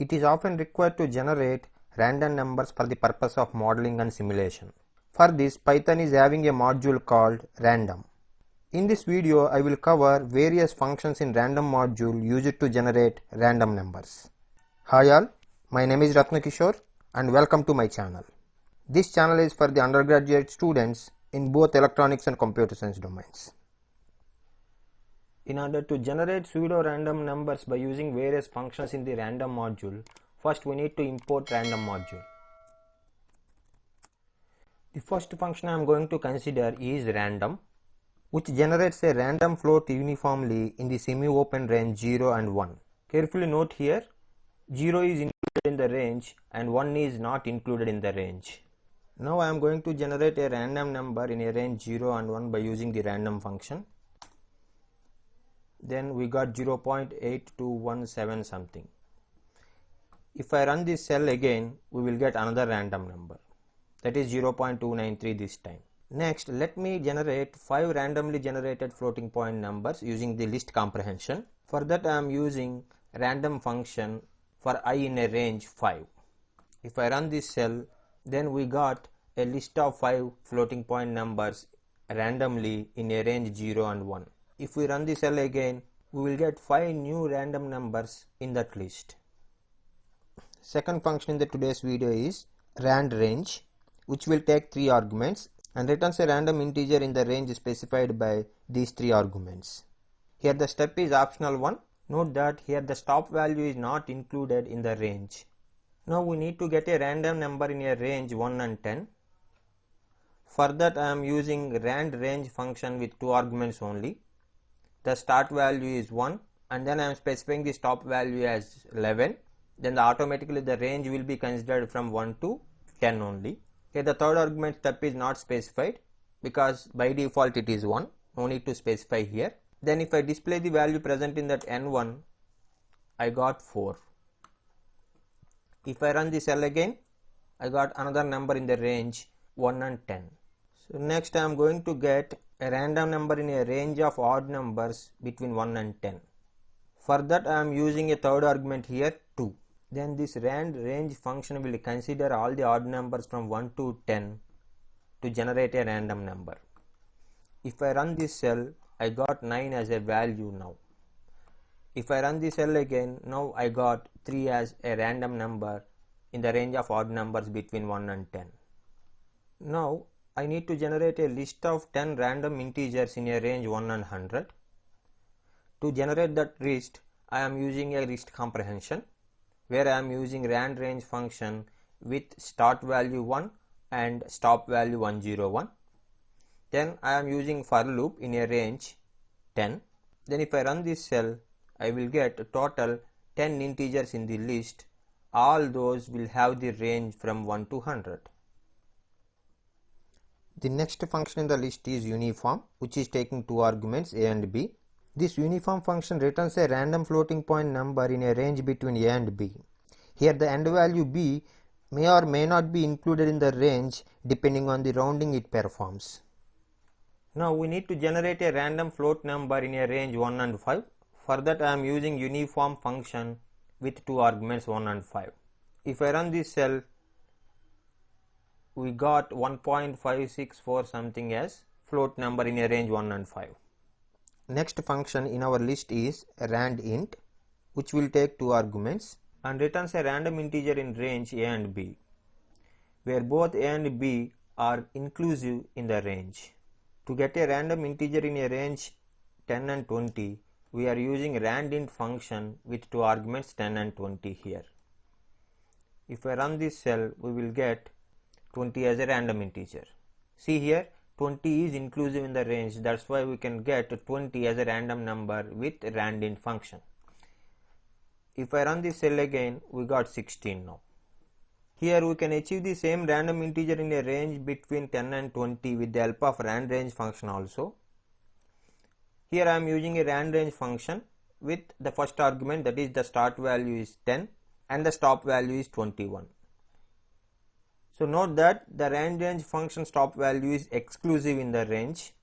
It is often required to generate random numbers for the purpose of modeling and simulation. For this, Python is having a module called random. In this video, I will cover various functions in random module used to generate random numbers. Hi all, my name is Ratnakishore and welcome to my channel. This channel is for the undergraduate students in both electronics and computer science domains. In order to generate pseudo-random numbers by using various functions in the random module, first we need to import random module. The first function I am going to consider is random, which generates a random float uniformly in the semi-open range 0 and 1. Carefully note here, 0 is included in the range and 1 is not included in the range. Now I am going to generate a random number in a range 0 and 1 by using the random function. Then we got 0.8217 something. If I run this cell again, we will get another random number, that is 0.293 this time. Next, let me generate 5 randomly generated floating point numbers using the list comprehension. For that I am using random function for I in a range 5. If I run this cell, then we got a list of 5 floating point numbers randomly in a range 0 and 1. If we run the cell again, we will get 5 new random numbers in that list. Second function in the today's video is randRange, which will take 3 arguments and returns a random integer in the range specified by these 3 arguments. Here the step is optional one. Note that here the stop value is not included in the range. Now we need to get a random number in a range 1 and 10. For that I am using randRange function with 2 arguments only. The start value is 1 and then I am specifying the stop value as 11. Then automatically the range will be considered from 1 to 10 only. Here the third argument step is not specified because by default it is 1. No need to specify here. Then if I display the value present in that n1, I got 4. If I run the cell again, I got another number in the range 1 and 10. So next I am going to get a random number in a range of odd numbers between 1 and 10. For that I am using a third argument here 2. Then this randRange function will consider all the odd numbers from 1 to 10 to generate a random number. If I run this cell, I got 9 as a value now. If I run the cell again, now I got 3 as a random number in the range of odd numbers between 1 and 10. Now I need to generate a list of 10 random integers in a range 1 and 100. To generate that list, I am using a list comprehension where I am using randRange function with start value 1 and stop value 101. Then I am using for loop in a range 10. Then if I run this cell, I will get a total 10 integers in the list. All those will have the range from 1 to 100. The next function in the list is uniform, which is taking 2 arguments a and b. This uniform function returns a random floating point number in a range between a and b. Here the end value b may or may not be included in the range depending on the rounding it performs. Now we need to generate a random float number in a range 1 and 5. For that I am using uniform function with 2 arguments 1 and 5. If I run this cell, we got 1.564 something as float number in a range 1 and 5. Next function in our list is randInt, which will take 2 arguments and returns a random integer in range a and b, where both a and b are inclusive in the range. To get a random integer in a range 10 and 20, we are using randInt function with 2 arguments 10 and 20 here. If I run this cell, we will get 20 as a random integer. See here, 20 is inclusive in the range, that's why we can get 20 as a random number with randInt function. If I run this cell again, we got 16 now. Here we can achieve the same random integer in a range between 10 and 20 with the help of randRange function also. Here I am using a randRange function with the first argument, that is the start value is 10 and the stop value is 21. So note that the randRange function stop value is exclusive in the range.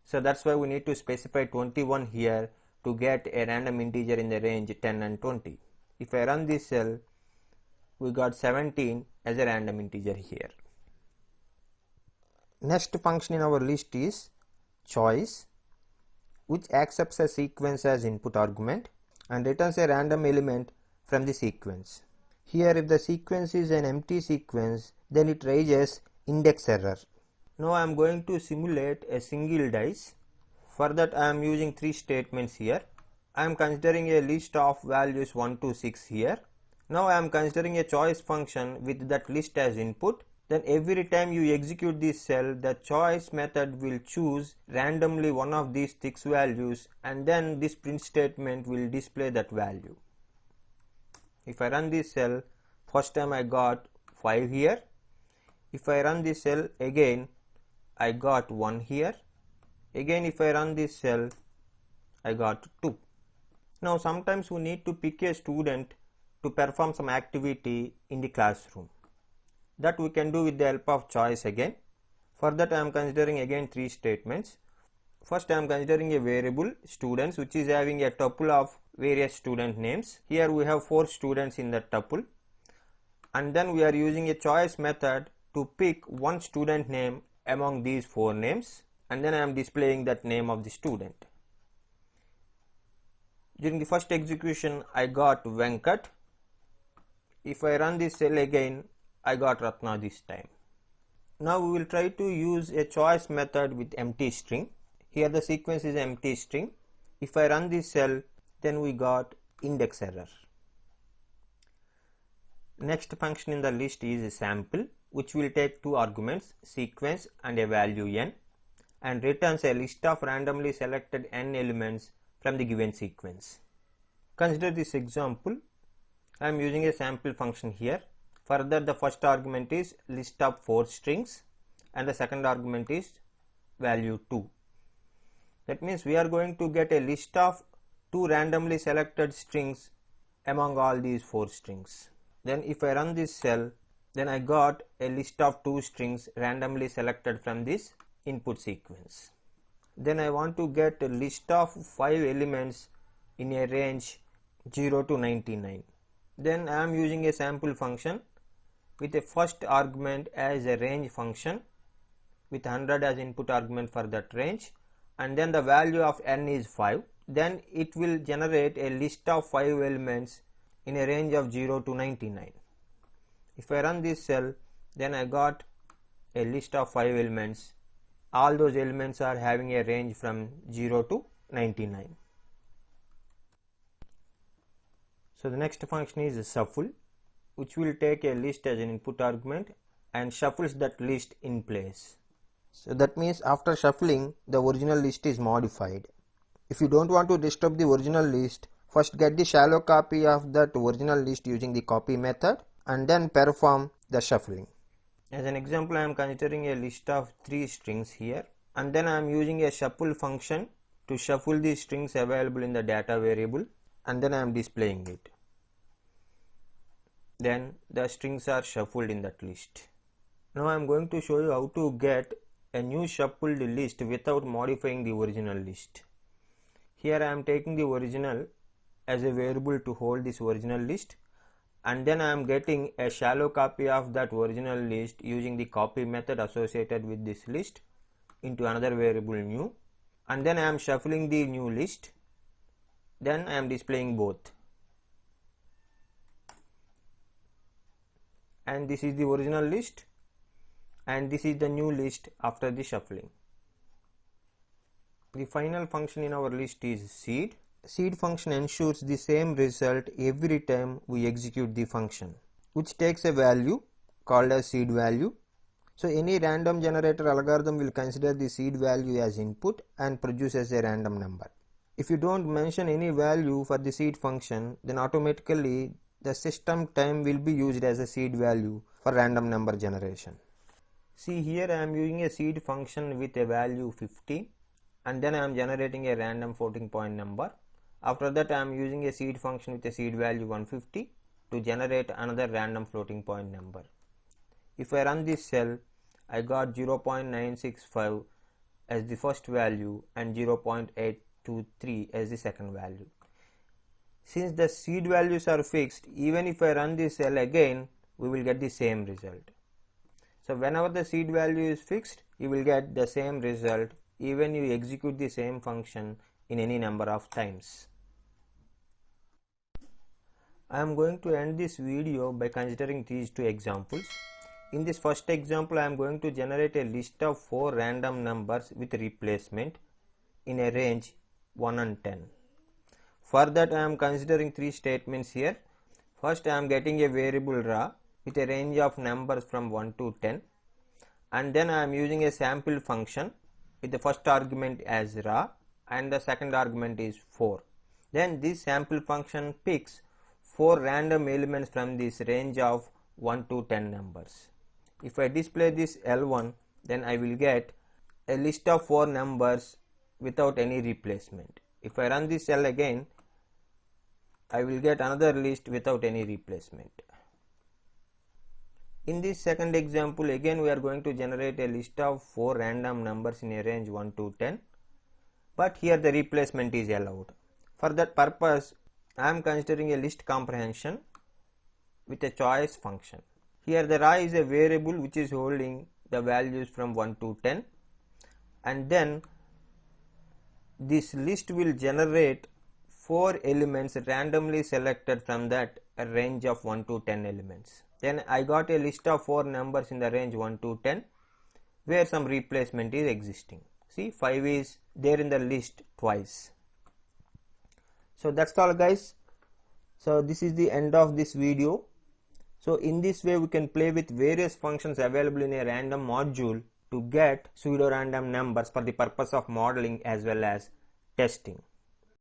So that's why we need to specify 21 here to get a random integer in the range 10 and 20. If I run this cell, we got 17 as a random integer here. Next function in our list is choice, which accepts a sequence as input argument and returns a random element from the sequence. Here, if the sequence is an empty sequence, then it raises index error. Now I am going to simulate a single dice. For that I am using 3 statements here. I am considering a list of values 1 to 6 here. Now I am considering a choice function with that list as input. Then every time you execute this cell, the choice method will choose randomly one of these 6 values, and then this print statement will display that value. If I run this cell, first time I got 5 here. If I run this cell again, I got 1 here. Again, if I run this cell, I got 2. Now sometimes we need to pick a student to perform some activity in the classroom. That we can do with the help of choice again. For that I am considering again 3 statements. First I am considering a variable students, which is having a tuple of various student names. Here we have 4 students in that tuple, and then we are using a choice method to pick one student name among these 4 names, and then I am displaying that name of the student. During the first execution I got Venkat. If I run this cell again, I got Ratna this time. Now we will try to use a choice method with empty string. Here the sequence is empty string. If I run this cell, then we got index error. Next function in the list is sample, which will take 2 arguments, sequence and a value n, and returns a list of randomly selected n elements from the given sequence. Consider this example. I am using a sample function here. Further, the first argument is list of 4 strings and the second argument is value 2. That means we are going to get a list of 2 randomly selected strings among all these 4 strings. Then if I run this cell, then I got a list of 2 strings randomly selected from this input sequence. Then I want to get a list of 5 elements in a range 0 to 99. Then I am using a sample function with a first argument as a range function with 100 as input argument for that range, and then the value of n is 5. Then it will generate a list of 5 elements in a range of 0 to 99. If I run this cell, then I got a list of 5 elements. All those elements are having a range from 0 to 99. So the next function is shuffle, which will take a list as an input argument and shuffles that list in place. So that means after shuffling, the original list is modified. If you don't want to disturb the original list, first get the shallow copy of that original list using the copy method and then perform the shuffling. As an example, I am considering a list of 3 strings here, and then I am using a shuffle function to shuffle the strings available in the data variable, and then I am displaying it. Then the strings are shuffled in that list. Now I am going to show you how to get a new shuffled list without modifying the original list. Here I am taking the original as a variable to hold this original list, and then I am getting a shallow copy of that original list using the copy method associated with this list into another variable new, and then I am shuffling the new list. Then I am displaying both, and this is the original list and this is the new list after the shuffling. The final function in our list is seed. Seed function ensures the same result every time we execute the function, which takes a value called as seed value. So any random generator algorithm will consider the seed value as input and produces a random number. If you don't mention any value for the seed function, then automatically the system time will be used as a seed value for random number generation. See, here I am using a seed function with a value 50, and then I am generating a random floating point number. After that I am using a seed function with a seed value 150 to generate another random floating point number. If I run this cell, I got 0.965 as the first value and 0.823 as the second value. Since the seed values are fixed, even if I run this cell again, we will get the same result. So whenever the seed value is fixed, you will get the same result even you execute the same function in any number of times. I am going to end this video by considering these two examples. In this first example, I am going to generate a list of 4 random numbers with replacement in a range 1 and 10. For that, I am considering 3 statements here. First, I am getting a variable raw with a range of numbers from 1 to 10, and then I am using a sample function with the first argument as raw and the second argument is 4. Then this sample function picks 4 random elements from this range of 1 to 10 numbers. If I display this L1, then I will get a list of 4 numbers without any replacement. If I run this cell again, I will get another list without any replacement. In this second example, again we are going to generate a list of 4 random numbers in a range 1 to 10, but here the replacement is allowed. For that purpose, I am considering a list comprehension with a choice function. Here the raw is a variable which is holding the values from 1 to 10, and then this list will generate 4 elements randomly selected from that range of 1 to 10 elements. Then I got a list of 4 numbers in the range 1 to 10 where some replacement is existing. See, 5 is there in the list twice. So that's all guys. So this is the end of this video. So in this way we can play with various functions available in a random module to get pseudo random numbers for the purpose of modeling as well as testing.